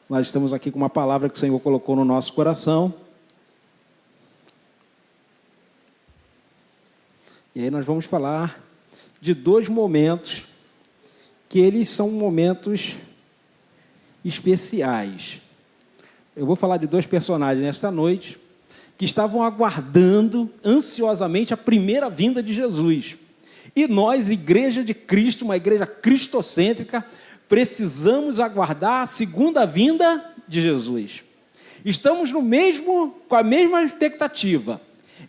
Nós estamos aqui com uma palavra que o Senhor colocou no nosso coração. E aí nós vamos falar de dois momentos, que eles são momentos especiais. Eu vou falar de dois personagens nesta noite, que estavam aguardando ansiosamente a primeira vinda de Jesus. E nós, Igreja de Cristo, uma igreja cristocêntrica, precisamos aguardar a segunda vinda de Jesus. Estamos com a mesma expectativa.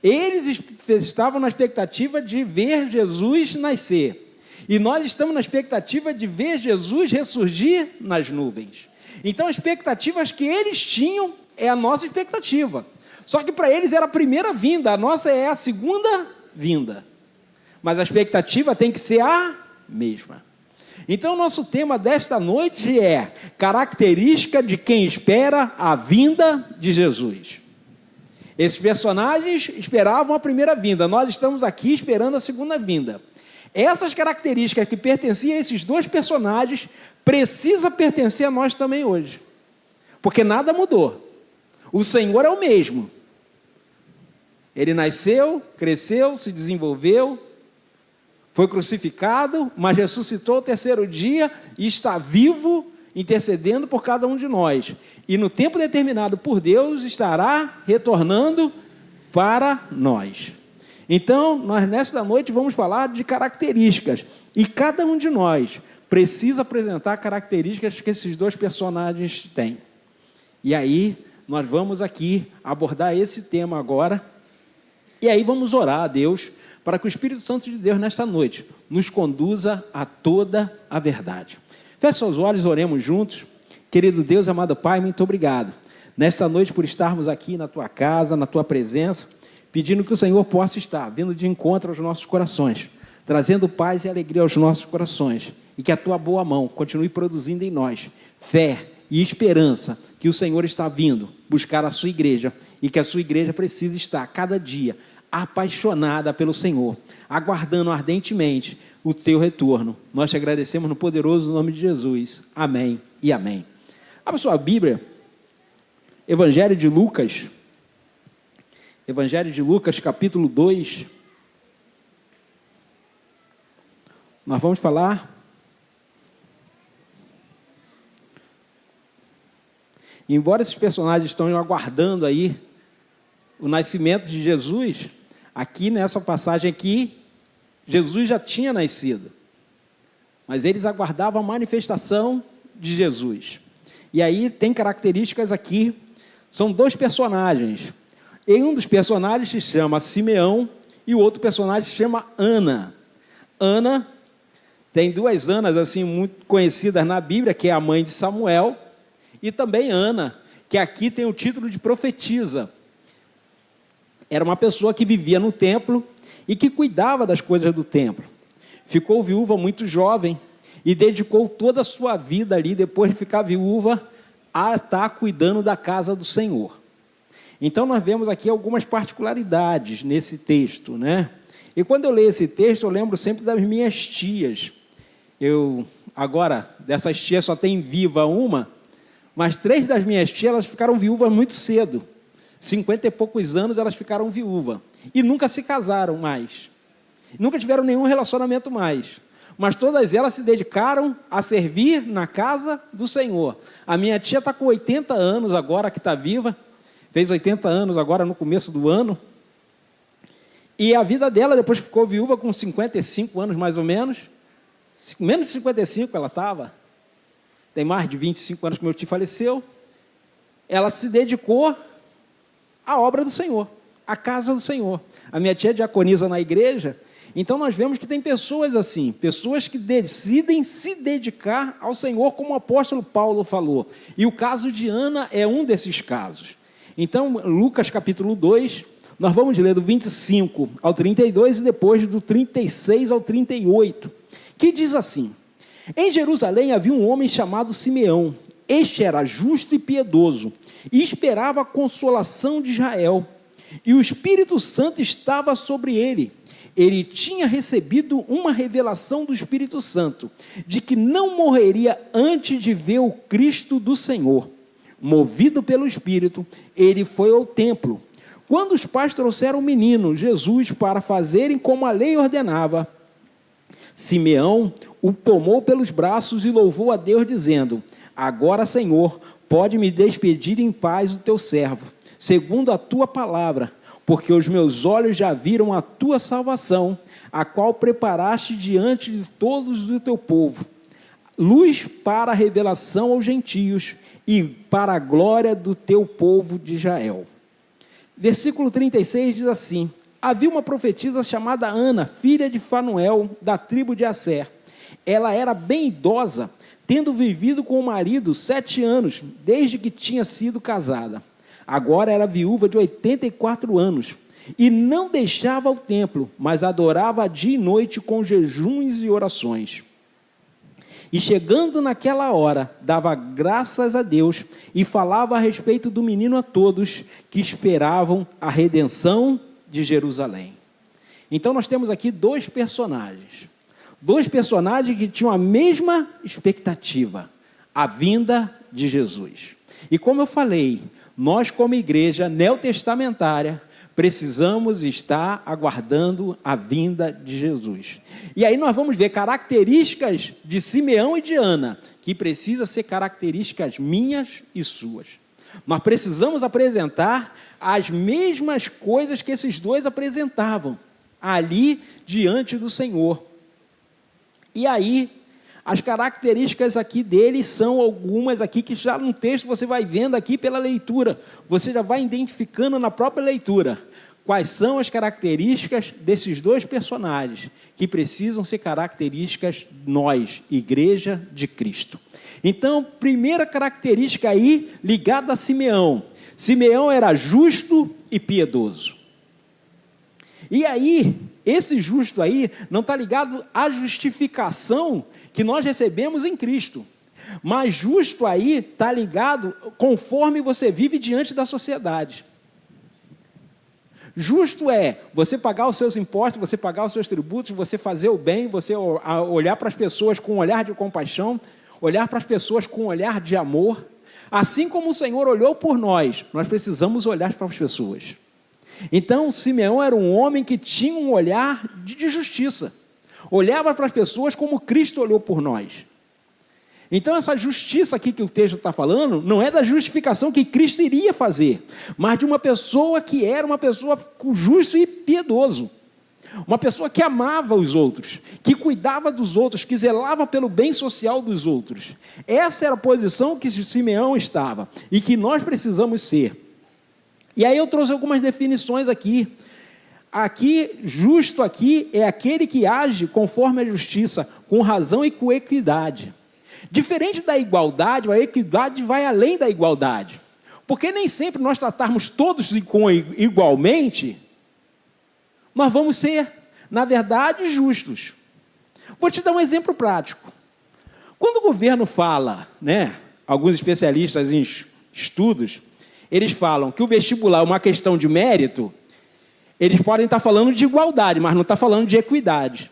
Eles estavam na expectativa de ver Jesus nascer. E nós estamos na expectativa de ver Jesus ressurgir nas nuvens. Então, as expectativas que eles tinham é a nossa expectativa. Só que para eles era a primeira vinda, a nossa é a segunda vinda. Mas a expectativa tem que ser a mesma. Então, o nosso tema desta noite é característica de quem espera a vinda de Jesus. Esses personagens esperavam a primeira vinda, nós estamos aqui esperando a segunda vinda. Essas características que pertenciam a esses dois personagens, precisam pertencer a nós também hoje. Porque nada mudou. O Senhor é o mesmo. Ele nasceu, cresceu, se desenvolveu, foi crucificado, mas ressuscitou ao terceiro dia e está vivo, intercedendo por cada um de nós. E no tempo determinado por Deus, estará retornando para nós. Então, nós nesta noite vamos falar de características. E cada um de nós precisa apresentar características que esses dois personagens têm. E aí, nós vamos aqui abordar esse tema agora. E aí vamos orar a Deus, para que o Espírito Santo de Deus, nesta noite, nos conduza a toda a verdade. Feche seus olhos, oremos juntos. Querido Deus, amado Pai, muito obrigado. Nesta noite, por estarmos aqui na Tua casa, na Tua presença, pedindo que o Senhor possa estar vindo de encontro aos nossos corações, trazendo paz e alegria aos nossos corações, e que a Tua boa mão continue produzindo em nós fé e esperança que o Senhor está vindo buscar a Sua igreja, e que a Sua igreja precisa estar cada dia apaixonada pelo Senhor, aguardando ardentemente o Teu retorno. Nós te agradecemos no poderoso nome de Jesus. Amém e amém. Abra sua Bíblia, Evangelho de Lucas, capítulo 2. Nós vamos falar embora esses personagens estão aguardando aí o nascimento de Jesus, aqui nessa passagem aqui, Jesus já tinha nascido, mas eles aguardavam a manifestação de Jesus. E aí tem características aqui, são dois personagens, e um dos personagens se chama Simeão, e o outro personagem se chama Ana. Ana, tem duas Anas assim, muito conhecidas na Bíblia, que é a mãe de Samuel, e também Ana, que aqui tem o título de profetisa. Era uma pessoa que vivia no templo e que cuidava das coisas do templo. Ficou viúva muito jovem e dedicou toda a sua vida ali, depois de ficar viúva, a estar cuidando da casa do Senhor. Então, nós vemos aqui algumas particularidades nesse texto, né? E quando eu leio esse texto, eu lembro sempre das minhas tias. Agora, dessas tias só tem viva uma, mas 3 das minhas tias, elas ficaram viúvas muito cedo. 50 e poucos anos elas ficaram viúvas. E nunca se casaram mais. Nunca tiveram nenhum relacionamento mais. Mas todas elas se dedicaram a servir na casa do Senhor. A minha tia está com 80 anos agora, que está viva. Fez 80 anos agora no começo do ano. E a vida dela, depois ficou viúva com 55 anos mais ou menos. Menos de 55 ela estava. Tem mais de 25 anos que meu tio faleceu. Ela se dedicou à obra do Senhor, à casa do Senhor. A minha tia é diaconisa na igreja, então nós vemos que tem pessoas assim, pessoas que decidem se dedicar ao Senhor, como o apóstolo Paulo falou. E o caso de Ana é um desses casos. Então, Lucas capítulo 2, nós vamos ler do 25 ao 32 e depois do 36 ao 38, que diz assim: em Jerusalém havia um homem chamado Simeão. Este era justo e piedoso, e esperava a consolação de Israel, e o Espírito Santo estava sobre ele. Ele tinha recebido uma revelação do Espírito Santo, de que não morreria antes de ver o Cristo do Senhor. movido pelo Espírito, ele foi ao templo. Quando os pais trouxeram o menino, Jesus, para fazerem como a lei ordenava, Simeão o tomou pelos braços e louvou a Deus, dizendo: agora, Senhor, pode me despedir em paz o teu servo, segundo a tua palavra, porque os meus olhos já viram a tua salvação, a qual preparaste diante de todos do teu povo, luz para a revelação aos gentios e para a glória do teu povo de Israel. Versículo 36 diz assim: havia uma profetisa chamada Ana, filha de Fanuel, da tribo de Asser. Ela era bem idosa, tendo vivido com o marido 7 anos, desde que tinha sido casada. Agora era viúva de 84 anos, e não deixava o templo, mas adorava dia e noite com jejuns e orações. E chegando naquela hora, dava graças a Deus e falava a respeito do menino a todos que esperavam a redenção de Jerusalém. Então nós temos aqui dois personagens que tinham a mesma expectativa, a vinda de Jesus. E como eu falei, nós como igreja neotestamentária, precisamos estar aguardando a vinda de Jesus. E aí nós vamos ver características de Simeão e de Ana, que precisam ser características minhas e suas. Nós precisamos apresentar as mesmas coisas que esses dois apresentavam, ali diante do Senhor. E aí, as características aqui deles são algumas aqui que já no texto você vai vendo aqui pela leitura. Você já vai identificando na própria leitura quais são as características desses dois personagens que precisam ser características nós, Igreja de Cristo. Então, primeira característica aí ligada a Simeão. Simeão era justo e piedoso. E aí, esse justo aí não está ligado à justificação que nós recebemos em Cristo. Mas justo aí está ligado conforme você vive diante da sociedade. Justo é você pagar os seus impostos, você pagar os seus tributos, você fazer o bem, você olhar para as pessoas com um olhar de compaixão, olhar para as pessoas com um olhar de amor. Assim como o Senhor olhou por nós, nós precisamos olhar para as pessoas. Então, Simeão era um homem que tinha um olhar de justiça. Olhava para as pessoas como Cristo olhou por nós. Então, essa justiça aqui que o texto está falando, não é da justificação que Cristo iria fazer, mas de uma pessoa que era uma pessoa justo e piedoso. Uma pessoa que amava os outros, que cuidava dos outros, que zelava pelo bem social dos outros. Essa era a posição que Simeão estava e que nós precisamos ser. E aí eu trouxe algumas definições aqui. Aqui, justo aqui, é aquele que age conforme a justiça, com razão e com equidade. Diferente da igualdade, a equidade vai além da igualdade. Porque nem sempre nós tratarmos todos igualmente, nós vamos ser, na verdade, justos. Vou te dar um exemplo prático. Quando o governo fala, alguns especialistas em estudos, eles falam que o vestibular é uma questão de mérito, eles podem estar falando de igualdade, mas não está falando de equidade.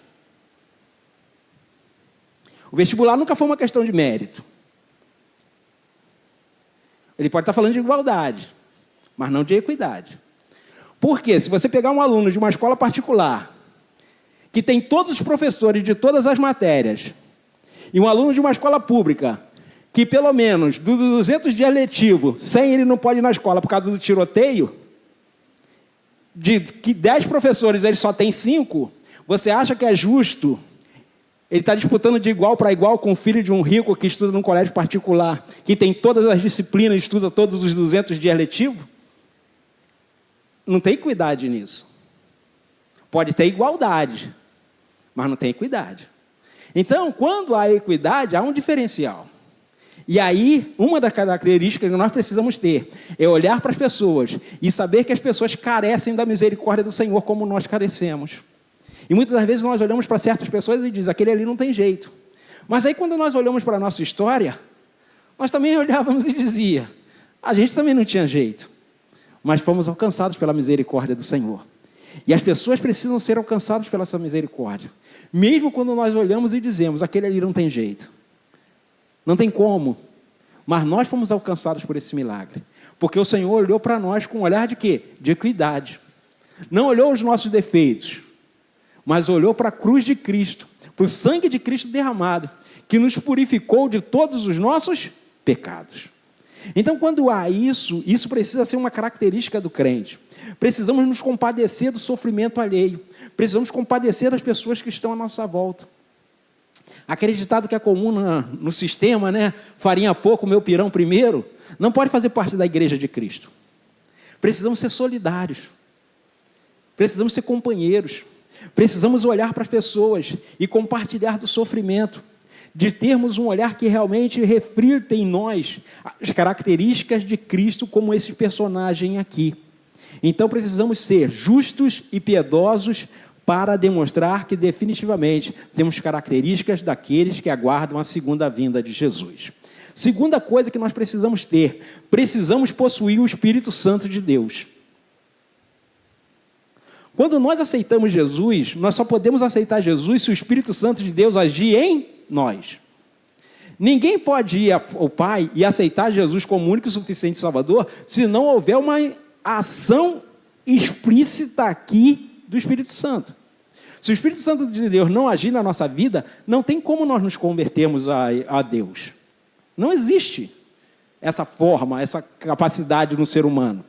O vestibular nunca foi uma questão de mérito. Ele pode estar falando de igualdade, mas não de equidade. Por quê? Se você pegar um aluno de uma escola particular, que tem todos os professores de todas as matérias, e um aluno de uma escola pública, que pelo menos dos 200 dias letivos, 100 ele não pode ir na escola por causa do tiroteio, de que 10 professores ele só tem 5, você acha que é justo? Ele está disputando de igual para igual com o filho de um rico que estuda num colégio particular, que tem todas as disciplinas, estuda todos os 200 dias letivos? Não tem equidade nisso. Pode ter igualdade, mas não tem equidade. Então, quando há equidade, há um diferencial. E aí, uma das características que nós precisamos ter é olhar para as pessoas e saber que as pessoas carecem da misericórdia do Senhor como nós carecemos. E muitas das vezes nós olhamos para certas pessoas e dizemos, aquele ali não tem jeito. Mas aí quando nós olhamos para a nossa história, nós também olhávamos e dizia, a gente também não tinha jeito. Mas fomos alcançados pela misericórdia do Senhor. E as pessoas precisam ser alcançadas pela essa misericórdia. Mesmo quando nós olhamos e dizemos, aquele ali não tem jeito. Não tem como. Mas nós fomos alcançados por esse milagre. Porque o Senhor olhou para nós com um olhar de quê? De equidade. Não olhou os nossos defeitos, mas olhou para a cruz de Cristo, para o sangue de Cristo derramado, que nos purificou de todos os nossos pecados. Então, quando há isso precisa ser uma característica do crente. Precisamos nos compadecer do sofrimento alheio. Precisamos compadecer das pessoas que estão à nossa volta. Aquele ditado que é comum no sistema, né? Farinha pouco, meu pirão primeiro, não pode fazer parte da igreja de Cristo. Precisamos ser solidários. Precisamos ser companheiros. Precisamos olhar para as pessoas e compartilhar do sofrimento, de termos um olhar que realmente reflita em nós as características de Cristo, como esse personagem aqui. Então precisamos ser justos e piedosos para demonstrar que definitivamente temos características daqueles que aguardam a segunda vinda de Jesus. Segunda coisa que nós precisamos ter, precisamos possuir o Espírito Santo de Deus. Quando nós aceitamos Jesus, nós só podemos aceitar Jesus se o Espírito Santo de Deus agir em nós. Ninguém pode ir ao Pai e aceitar Jesus como único e suficiente Salvador se não houver uma ação explícita aqui do Espírito Santo. Se o Espírito Santo de Deus não agir na nossa vida, não tem como nós nos convertermos a Deus. Não existe essa forma, essa capacidade no ser humano.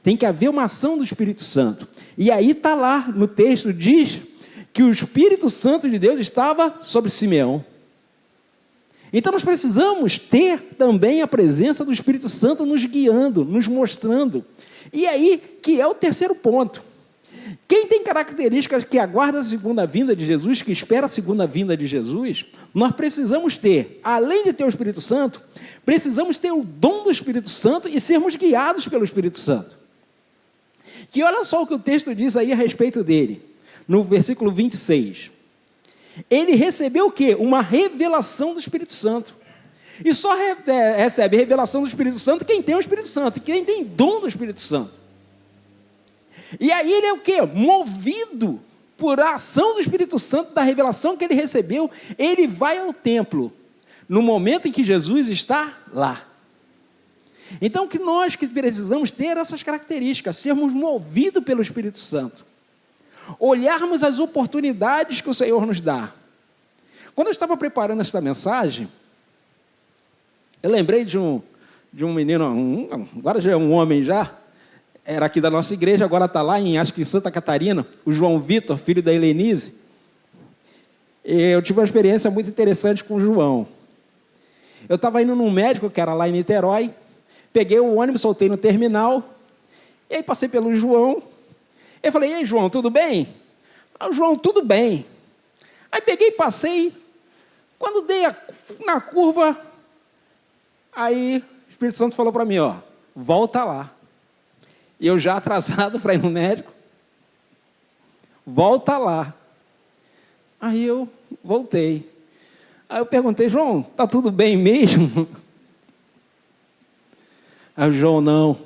Tem que haver uma ação do Espírito Santo. E aí está lá no texto, diz que o Espírito Santo de Deus estava sobre Simeão. Então nós precisamos ter também a presença do Espírito Santo nos guiando, nos mostrando. E aí que é o terceiro ponto. Quem tem características que aguarda a segunda vinda de Jesus, que espera a segunda vinda de Jesus, nós precisamos ter, além de ter o Espírito Santo, precisamos ter o dom do Espírito Santo e sermos guiados pelo Espírito Santo. Que olha só o que o texto diz aí a respeito dele, no versículo 26. Ele recebeu o quê? Uma revelação do Espírito Santo. E só recebe revelação do Espírito Santo quem tem o Espírito Santo, quem tem dom do Espírito Santo. E aí ele é o quê? Movido por a ação do Espírito Santo, da revelação que ele recebeu, ele vai ao templo, no momento em que Jesus está lá. Então, que nós que precisamos ter essas características, sermos movidos pelo Espírito Santo, olharmos as oportunidades que o Senhor nos dá. Quando eu estava preparando esta mensagem, eu lembrei de um menino, agora já é um homem já, era aqui da nossa igreja, agora está lá acho que em Santa Catarina, o João Vitor, filho da Helenise. Eu tive uma experiência muito interessante com o João. Eu estava indo num médico que era lá em Niterói, peguei o ônibus, soltei no terminal, e aí passei pelo João, eu falei, e aí, João, tudo bem? O João, tudo bem. Aí peguei e passei, quando dei na curva, aí o Espírito Santo falou para mim, volta lá. E eu já atrasado para ir no médico, volta lá. Aí eu voltei. Aí eu perguntei, João, está tudo bem mesmo? Aí o João, não.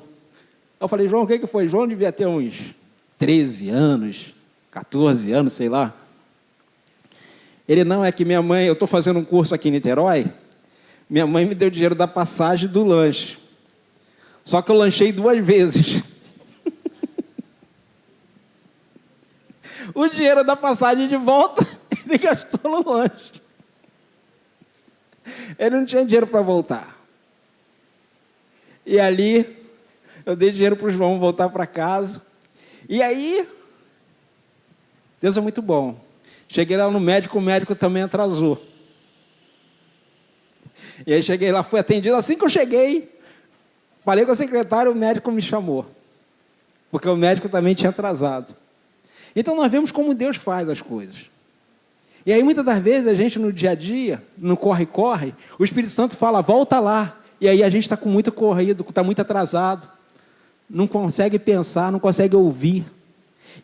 Eu falei, João, o que foi? João devia ter uns 13 anos, 14 anos, sei lá. Ele, não, é que minha mãe, eu estou fazendo um curso aqui em Niterói, minha mãe me deu dinheiro da passagem do lanche. Só que eu lanchei 2 vezes. O dinheiro da passagem de volta, ele gastou no lanche. Ele não tinha dinheiro para voltar. E ali, eu dei dinheiro para o João voltar para casa. E aí, Deus é muito bom. Cheguei lá no médico, o médico também atrasou. E aí cheguei lá, fui atendido. Assim que eu cheguei, falei com a secretária, o médico me chamou. Porque o médico também tinha atrasado. Então nós vemos como Deus faz as coisas. E aí muitas das vezes a gente no dia a dia, no corre-corre, o Espírito Santo fala, volta lá. E aí a gente está com muito corrido, está muito atrasado, não consegue pensar, não consegue ouvir.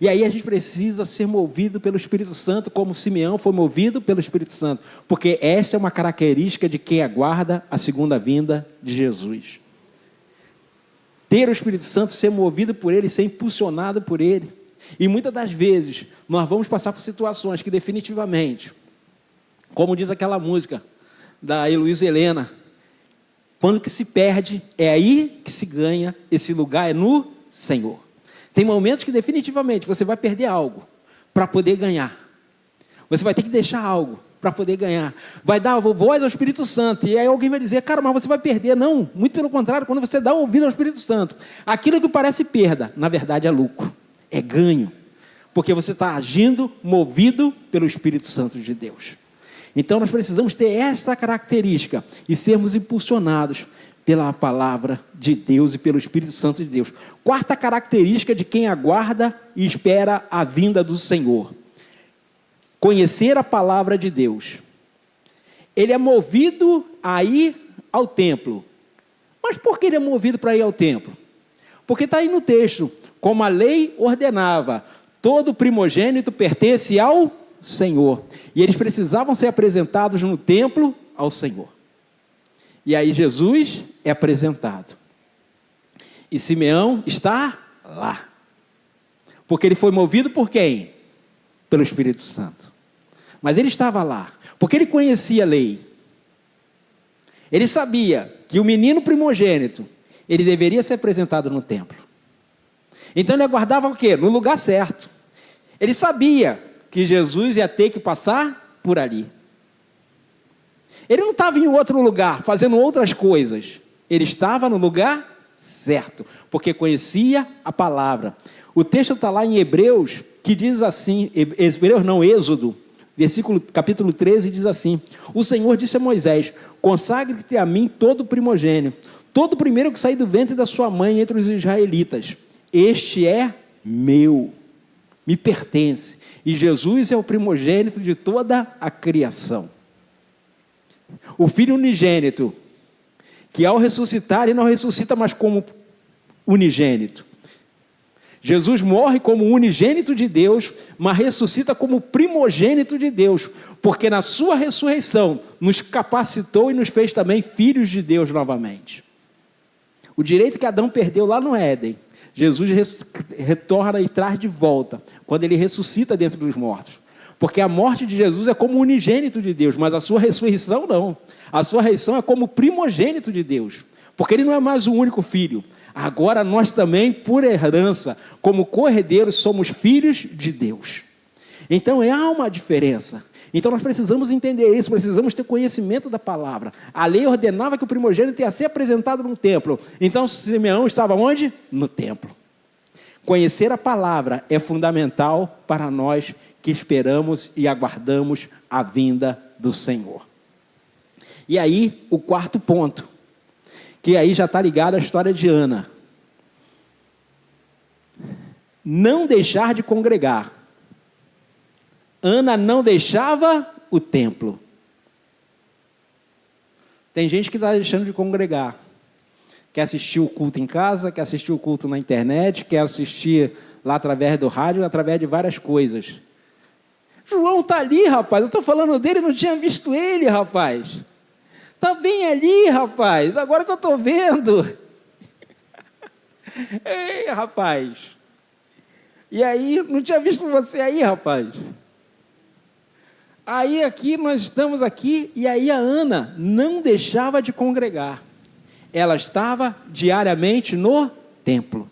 E aí a gente precisa ser movido pelo Espírito Santo, como Simeão foi movido pelo Espírito Santo. Porque esta é uma característica de quem aguarda a segunda vinda de Jesus. Ter o Espírito Santo, ser movido por Ele, ser impulsionado por Ele. E muitas das vezes, nós vamos passar por situações que definitivamente, como diz aquela música da Heloísa Helena, Quando que se perde, é aí que se ganha. Esse lugar é no Senhor. Tem momentos que definitivamente você vai perder algo para poder ganhar. Você vai ter que deixar algo para poder ganhar. Vai dar voz ao Espírito Santo. E aí alguém vai dizer, cara, mas você vai perder. Não, muito pelo contrário, quando você dá ouvido ao Espírito Santo, aquilo que parece perda, na verdade é lucro, é ganho. Porque você está agindo movido pelo Espírito Santo de Deus. Então nós precisamos ter esta característica e sermos impulsionados pela palavra de Deus e pelo Espírito Santo de Deus. Quarta característica de quem aguarda e espera a vinda do Senhor: conhecer a palavra de Deus. Ele é movido a ir ao templo. Mas por que ele é movido para ir ao templo? Porque está aí no texto, como a lei ordenava, todo primogênito pertence ao Senhor. E eles precisavam ser apresentados no templo ao Senhor. E aí Jesus é apresentado. E Simeão está lá. Porque ele foi movido por quem? Pelo Espírito Santo. Mas ele estava lá, porque ele conhecia a lei. Ele sabia que o menino primogênito, ele deveria ser apresentado no templo. Então ele aguardava o quê? No lugar certo. Ele sabia que Jesus ia ter que passar por ali. Ele não estava em outro lugar, fazendo outras coisas. Ele estava no lugar certo, porque conhecia a palavra. O texto está lá em Hebreus, que diz assim, Êxodo, capítulo 13, diz assim: o Senhor disse a Moisés, consagre-te a mim todo primogênito, todo primeiro que sair do ventre da sua mãe entre os israelitas. Este é meu, me pertence. E Jesus é o primogênito de toda a criação. O filho unigênito, que ao ressuscitar, ele não ressuscita mais como unigênito. Jesus morre como unigênito de Deus, mas ressuscita como primogênito de Deus, porque na sua ressurreição nos capacitou e nos fez também filhos de Deus novamente. O direito que Adão perdeu lá no Éden, Jesus retorna e traz de volta, quando ele ressuscita dentro dos mortos. Porque a morte de Jesus é como unigênito de Deus, mas a sua ressurreição não. A sua ressurreição é como primogênito de Deus, porque ele não é mais o único filho. Agora nós também, por herança, como co-herdeiros, somos filhos de Deus. Então há uma diferença. Então nós precisamos entender isso, precisamos ter conhecimento da palavra. A lei ordenava que o primogênito ia ser apresentado no templo. Então Simeão estava onde? No templo. Conhecer a palavra é fundamental para nós que esperamos e aguardamos a vinda do Senhor. E aí, o quarto ponto, que aí já está ligado à história de Ana. Não deixar de congregar. Ana não deixava o templo. Tem gente que está deixando de congregar. Quer assistir o culto em casa, quer assistir o culto na internet, quer assistir lá através do rádio, através de várias coisas. João está ali, rapaz. Eu estou falando dele, não tinha visto ele, rapaz. Está bem ali, rapaz. Agora que eu estou vendo. Ei, rapaz. E aí, não tinha visto você aí, rapaz. Aí aqui, nós estamos aqui, e aí a Ana não deixava de congregar. Ela estava diariamente no templo.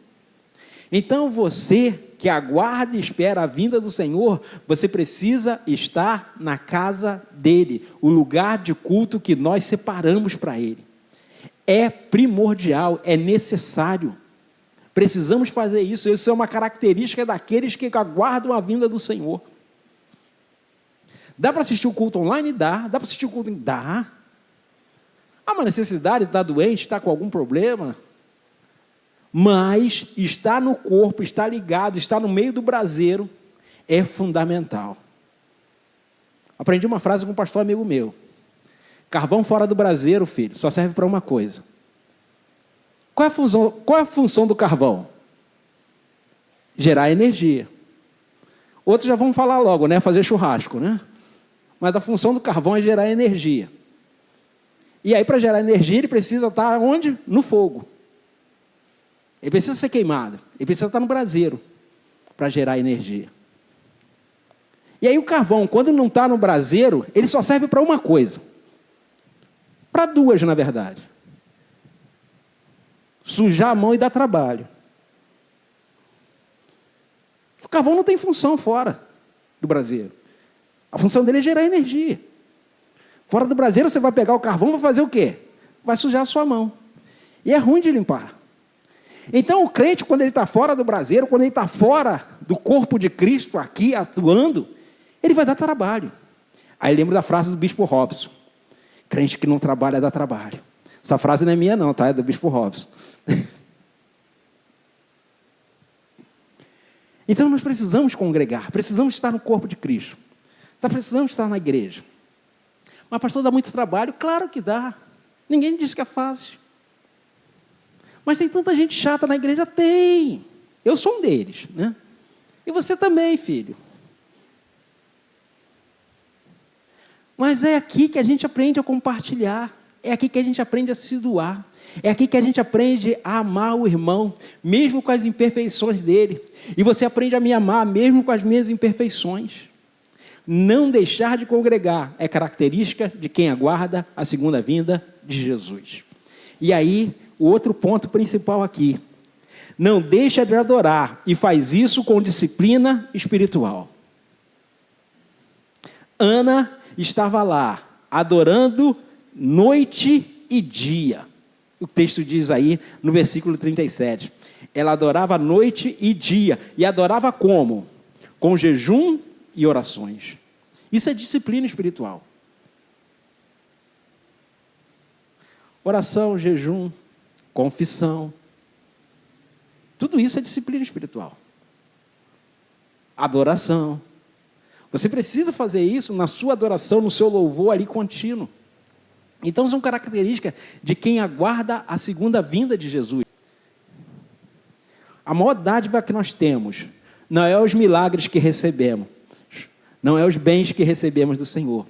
Então você que aguarda e espera a vinda do Senhor, você precisa estar na casa dele, o lugar de culto que nós separamos para ele. É primordial, é necessário. Precisamos fazer isso. Isso é uma característica daqueles que aguardam a vinda do Senhor. Dá para assistir o culto online? Dá. Dá para assistir o culto? Dá. Há uma necessidade, está doente, está com algum problema? Mas estar no corpo, estar ligado, estar no meio do braseiro é fundamental. Aprendi uma frase com um pastor amigo meu: carvão fora do braseiro, filho, só serve para uma coisa. Qual é a função do carvão? Gerar energia. Outros já vão falar logo, né? Fazer churrasco, né? Mas a função do carvão é gerar energia. E aí, para gerar energia, ele precisa estar onde? No fogo. Ele precisa ser queimado. Ele precisa estar no braseiro para gerar energia. E aí o carvão, quando não está no braseiro, ele só serve para uma coisa. Para duas, na verdade. sujar a mão e dar trabalho. O carvão não tem função fora do braseiro. A função dele é gerar energia. Fora do braseiro, você vai pegar o carvão e vai fazer o quê? Vai sujar a sua mão. E é ruim de limpar. Então, o crente, quando ele está fora do braseiro, quando ele está fora do corpo de Cristo, aqui, atuando, ele vai dar trabalho. Aí lembro da frase do Bispo Robson. Crente que não trabalha, dá trabalho. Essa frase não é minha não, tá? É do Bispo Robson. Então, nós precisamos congregar, precisamos estar no corpo de Cristo. Precisamos estar na igreja. Mas, pastor, dá muito trabalho? Claro que dá. Ninguém disse que é fácil. Mas tem tanta gente chata na igreja? Tem. Eu sou um deles, né? E você também, filho. Mas é aqui que a gente aprende a compartilhar. É aqui que a gente aprende a se doar. É aqui que a gente aprende a amar o irmão, mesmo com as imperfeições dele. E você aprende a me amar, mesmo com as minhas imperfeições. Não deixar de congregar é característica de quem aguarda a segunda vinda de Jesus. E aí, o outro ponto principal aqui. Não deixa de adorar e faz isso com disciplina espiritual. Ana estava lá, adorando noite e dia. O texto diz aí no versículo 37. Ela adorava noite e dia. E adorava como? Com jejum e orações. Isso é disciplina espiritual. Oração, jejum, confissão. Tudo isso é disciplina espiritual. Adoração. Você precisa fazer isso na sua adoração, no seu louvor ali contínuo. Então, são características de quem aguarda a segunda vinda de Jesus. A maior dádiva que nós temos não é os milagres que recebemos, não é os bens que recebemos do Senhor.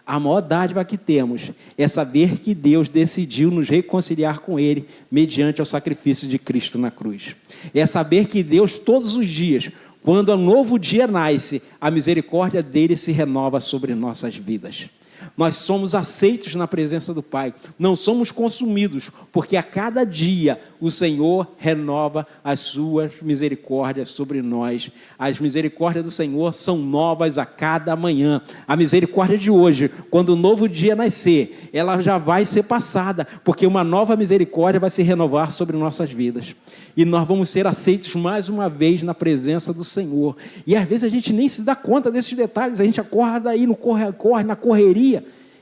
A maior dádiva que temos é saber que Deus decidiu nos reconciliar com Ele mediante o sacrifício de Cristo na cruz. É saber que Deus, todos os dias, quando um novo dia nasce, a misericórdia dele se renova sobre nossas vidas. Nós somos aceitos na presença do Pai, não somos consumidos, porque a cada dia o Senhor renova as suas misericórdias sobre nós. As misericórdias do Senhor são novas a cada manhã. A misericórdia de hoje, quando o novo dia nascer, ela já vai ser passada, porque uma nova misericórdia vai se renovar sobre nossas vidas. E nós vamos ser aceitos mais uma vez na presença do Senhor. E às vezes a gente nem se dá conta desses detalhes, a gente acorda aí no corre-corre, na correria,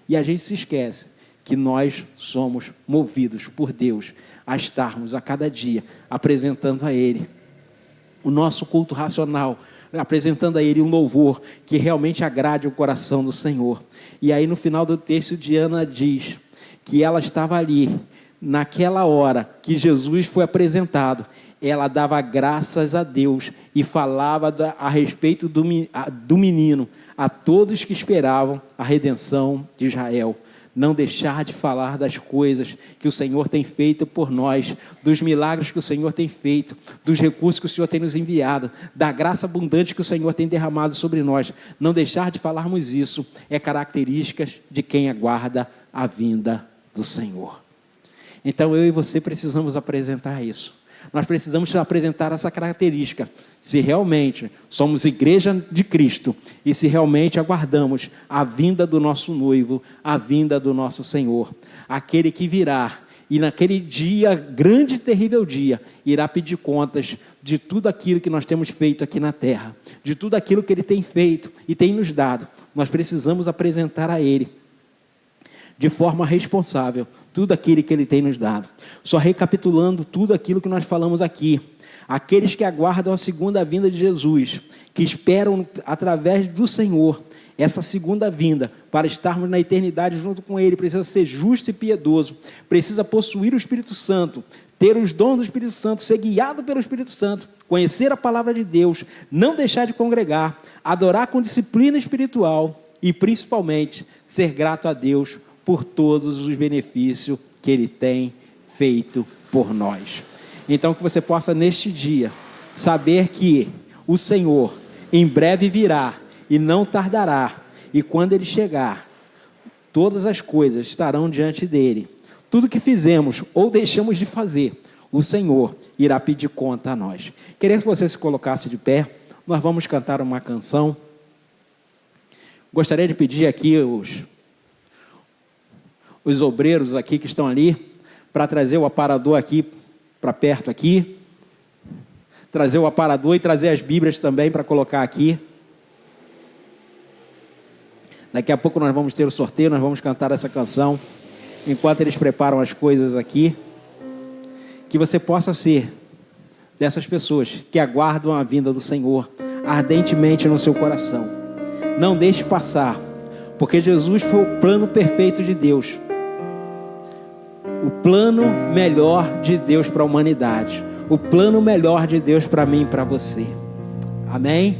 e a gente se esquece que nós somos movidos por Deus a estarmos a cada dia apresentando a Ele o nosso culto racional, apresentando a Ele um louvor que realmente agrade o coração do Senhor. E aí no final do texto, Diana diz que ela estava ali, naquela hora que Jesus foi apresentado, ela dava graças a Deus e falava a respeito do menino a todos que esperavam a redenção de Israel. Não deixar de falar das coisas que o Senhor tem feito por nós, dos milagres que o Senhor tem feito, dos recursos que o Senhor tem nos enviado, da graça abundante que o Senhor tem derramado sobre nós. Não deixar de falarmos isso é características de quem aguarda a vinda do Senhor. Então eu e você precisamos apresentar isso. Nós precisamos apresentar essa característica, se realmente somos igreja de Cristo e se realmente aguardamos a vinda do nosso noivo, a vinda do nosso Senhor, aquele que virá e naquele dia, grande e terrível dia, irá pedir contas de tudo aquilo que nós temos feito aqui na terra, de tudo aquilo que Ele tem feito e tem nos dado. Nós precisamos apresentar a Ele de forma responsável tudo aquilo que Ele tem nos dado. Só recapitulando tudo aquilo que nós falamos aqui. Aqueles que aguardam a segunda vinda de Jesus, que esperam através do Senhor essa segunda vinda, para estarmos na eternidade junto com Ele, precisa ser justo e piedoso, precisa possuir o Espírito Santo, ter os dons do Espírito Santo, ser guiado pelo Espírito Santo, conhecer a palavra de Deus, não deixar de congregar, adorar com disciplina espiritual e principalmente ser grato a Deus por todos os benefícios que Ele tem feito por nós. Então, que você possa, neste dia, saber que o Senhor em breve virá e não tardará. E quando Ele chegar, todas as coisas estarão diante dEle. Tudo que fizemos ou deixamos de fazer, o Senhor irá pedir conta a nós. Queria que você se colocasse de pé, nós vamos cantar uma canção. Gostaria de pedir aqui os obreiros aqui que estão ali, para trazer o aparador aqui, para perto aqui, trazer o aparador e trazer as Bíblias também para colocar aqui. Daqui a pouco nós vamos ter o sorteio, nós vamos cantar essa canção, enquanto eles preparam as coisas aqui, que você possa ser dessas pessoas que aguardam a vinda do Senhor ardentemente no seu coração. Não deixe passar, porque Jesus foi o plano perfeito de Deus, o plano melhor de Deus para a humanidade, o plano melhor de Deus para mim e para você. Amém?